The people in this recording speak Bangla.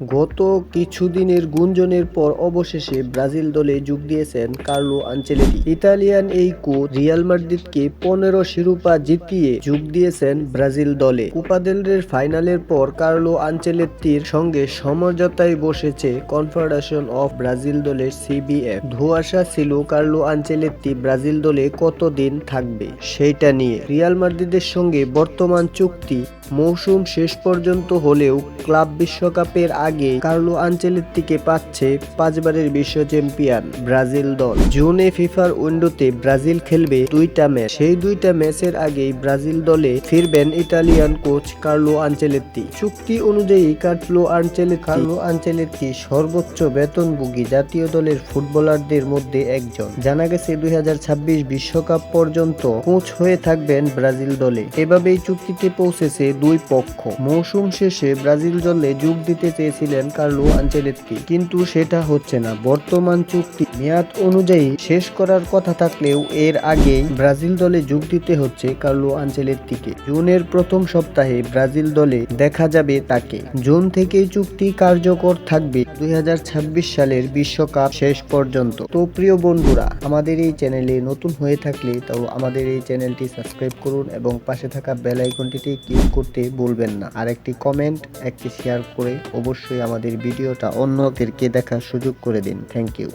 গত কিছুদিনের গুঞ্জনের পর অবশেষে ব্রাজিল দলে যোগ দিয়েছেন কার্লো আনচেলত্তি। ইতালিয়ান এই কোচ রিয়াল মাদ্রিদকে 15 শিরোপা জিতিয়ে যোগ দিয়েছেন ব্রাজিল দলে। কোপা দেল রের ফাইনালের পর কার্লো আনচেলত্তির সঙ্গে সমঝোতায় বসেছে কনফেডারেশন অফ ব্রাজিল দলের সিবিএফ। ধোঁয়াশা ছিল কার্লো আনচেলত্তি ব্রাজিল দলে কতদিন থাকবে সেইটা নিয়ে। রিয়াল মাদ্রিদের সঙ্গে বর্তমান চুক্তি মৌসুম শেষ পর্যন্ত হলেও ক্লাব বিশ্বকাপের আগে কার্লো আনচেলত্তিকে পাচ্ছে 5 বারের বিশ্ব চ্যাম্পিয়ন ব্রাজিল দল। জুনে ফিফার উইন্ডোতে ব্রাজিল খেলবে 2টা ম্যাচ। সেই 2টা ম্যাচের আগেই ব্রাজিল দলে ফিরবেন ইতালিয়ান কোচ কার্লো আনচেলত্তি। চুক্তি অনুযায়ী কার্লো আনচেলত্তি সর্বোচ্চ বেতনভোগী জাতীয় দলের ফুটবলারদের মধ্যে একজন। জানা গেছে 2026 বিশ্বকাপ পর্যন্ত কোচ হয়ে থাকবেন ব্রাজিল দলে। এভাবেই চুক্তিতে পৌঁছেছে দুই পক্ষ। মৌসুম শেষে ব্রাজিল দলে যোগ দিতে চেয়েছিলেন কার্লো আনচেলত্তি, কিন্তু সেটা হচ্ছে না। বর্তমান চুক্তি মেয়াদ অনুযায়ী শেষ করার কথা থাকলেও এর আগেই ব্রাজিল দলে যোগ দিতে হচ্ছে কার্লো আনচেলত্তিকে। জুনের প্রথম সপ্তাহে ব্রাজিল দলে দেখা যাবে তাকে। জুন থেকেই চুক্তি কার্যকর থাকবে 2026 সালের বিশ্বকাপ শেষ পর্যন্ত। তো প্রিয় বন্ধুরা, আমাদের এই চ্যানেলে নতুন হয়ে থাকলে তো আমাদের এই চ্যানেলটি সাবস্ক্রাইব করুন এবং পাশে থাকা বেল আইকনটিতে ক্লিক করতে ভুলবেন না। আর একটি কমেন্ট, একটি শেয়ার করে অবশ্যই আমাদের ভিডিওটা অন্যদেরকে দেখার সুযোগ করে দিন। Thank you.